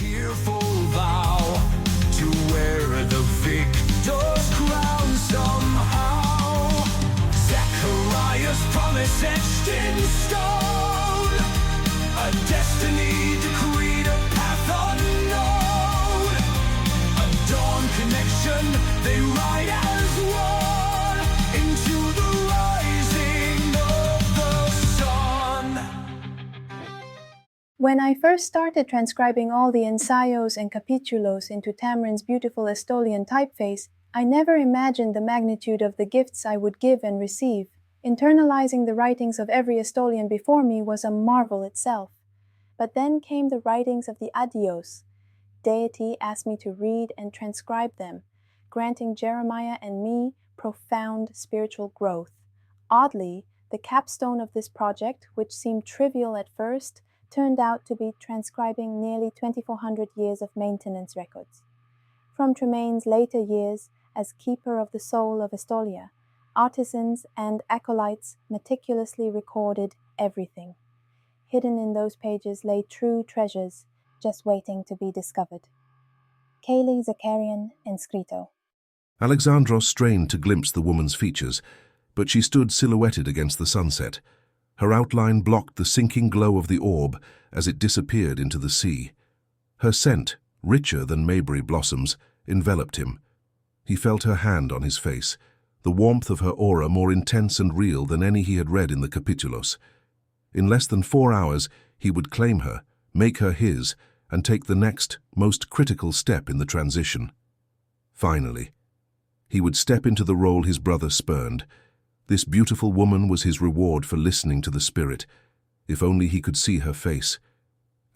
tearful vow to wear the victor's crown somehow. Zachariah's promise etched in stone, a destiny decreed, a path unknown, a dawn connection, they ride as one into the rising of the sun. When I first started transcribing all the ensayos and capítulos into Tamrin's beautiful Estolian typeface, I never imagined the magnitude of the gifts I would give and receive. Internalizing the writings of every Estolian before me was a marvel itself. But then came the writings of the Adios. Deity asked me to read and transcribe them, granting Jeremiah and me profound spiritual growth. Oddly, the capstone of this project, which seemed trivial at first, turned out to be transcribing nearly 2,400 years of maintenance records. From Tremaine's later years as keeper of the soul of Estolia, artisans and acolytes meticulously recorded everything. Hidden in those pages lay true treasures, just waiting to be discovered. Cailey, Zacharian, Inscrito. Alexandros strained to glimpse the woman's features, but she stood silhouetted against the sunset. Her outline blocked the sinking glow of the orb as it disappeared into the sea. Her scent, richer than mayberry blossoms, enveloped him. He felt her hand on his face, the warmth of her aura more intense and real than any he had read in the capítulos. In less than 4 hours, he would claim her, make her his, and take the next, most critical step in the transition. Finally, he would step into the role his brother spurned. This beautiful woman was his reward for listening to the spirit. If only he could see her face.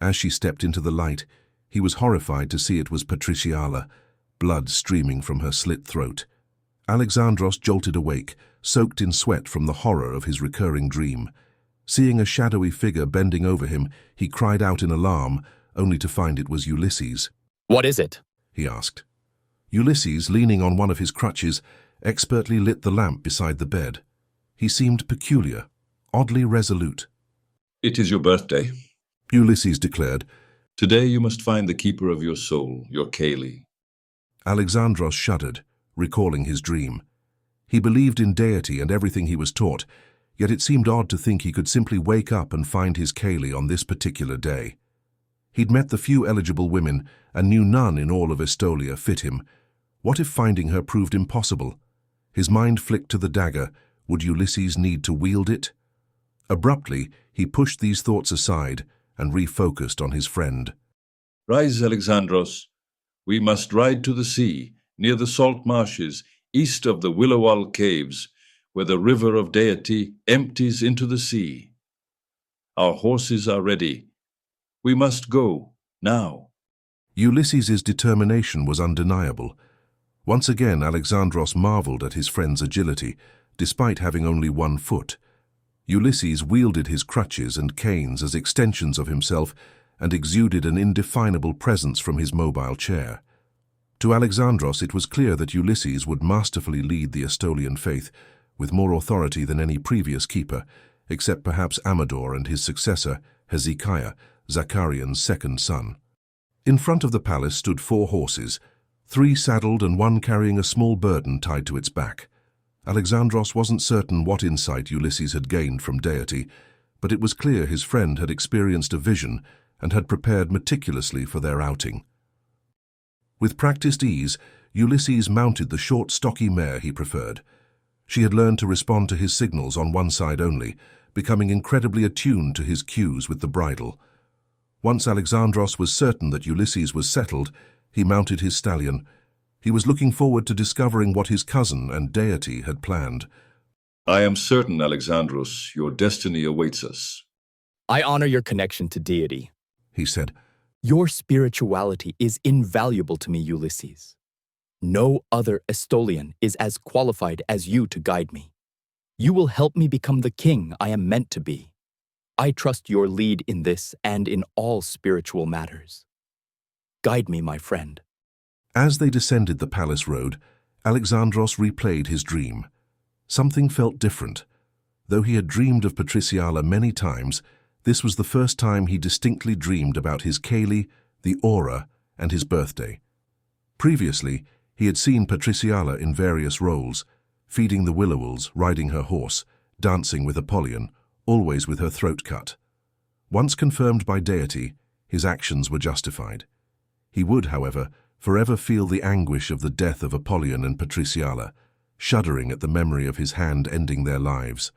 As she stepped into the light, he was horrified to see it was Patriciala, blood streaming from her slit throat. Alexandros jolted awake, soaked in sweat from the horror of his recurring dream. Seeing a shadowy figure bending over him, he cried out in alarm, only to find it was Ulysses. "What is it?" he asked. Ulysses, leaning on one of his crutches, expertly lit the lamp beside the bed. He seemed peculiar, oddly resolute. "It is your birthday," Ulysses declared. "Today you must find the keeper of your soul, your Cailey." Alexandros shuddered, recalling his dream. He believed in deity and everything he was taught, yet it seemed odd to think he could simply wake up and find his Cailey on this particular day. He'd met the few eligible women and knew none in all of Estolia fit him. What if finding her proved impossible? His mind flicked to the dagger. Would Ulysses need to wield it? Abruptly, he pushed these thoughts aside and refocused on his friend. "Rise, Alexandros. We must ride to the sea, near the salt marshes, east of the Willowall caves, where the river of deity empties into the sea. Our horses are ready. We must go, now." Ulysses's determination was undeniable. Once again, Alexandros marveled at his friend's agility, despite having only 1 foot. Ulysses wielded his crutches and canes as extensions of himself and exuded an indefinable presence from his mobile chair. To Alexandros, it was clear that Ulysses would masterfully lead the Estolian faith, with more authority than any previous keeper, except perhaps Amador and his successor, Hezekiah, Zacharian's second son. In front of the palace stood 4 horses, 3 saddled and 1 carrying a small burden tied to its back. Alexandros wasn't certain what insight Ulysses had gained from deity, but it was clear his friend had experienced a vision and had prepared meticulously for their outing. With practiced ease, Ulysses mounted the short, stocky mare he preferred. She had learned to respond to his signals on one side only, becoming incredibly attuned to his cues with the bridle. Once Alexandros was certain that Ulysses was settled, he mounted his stallion. He was looking forward to discovering what his cousin and deity had planned. "I am certain, Alexandros, your destiny awaits us." "I honor your connection to deity," he said. "Your spirituality is invaluable to me, Ulysses. No other Estolian is as qualified as you to guide me. You will help me become the king I am meant to be. I trust your lead in this and in all spiritual matters. Guide me, my friend." As they descended the palace road, Alexandros replayed his dream. Something felt different. Though he had dreamed of Patriciala many times, this was the first time he distinctly dreamed about his Cailey, the aura, and his birthday. Previously, he had seen Patriciala in various roles, feeding the Willowells, riding her horse, dancing with Apollyon, always with her throat cut. Once confirmed by deity, his actions were justified. He would, however, forever feel the anguish of the death of Apollyon and Patriciala, shuddering at the memory of his hand ending their lives.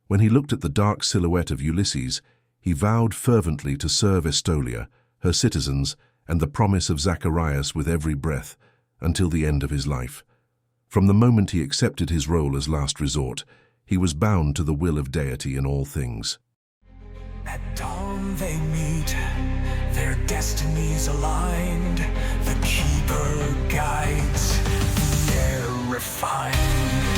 When he looked at the dark silhouette of Ulysses, he vowed fervently to serve Estolia, her citizens, and the promise of Zacharias with every breath, until the end of his life. From the moment he accepted his role as last resort, he was bound to the will of deity in all things. At dawn they meet, their destinies aligned. The keeper guides, the air refined.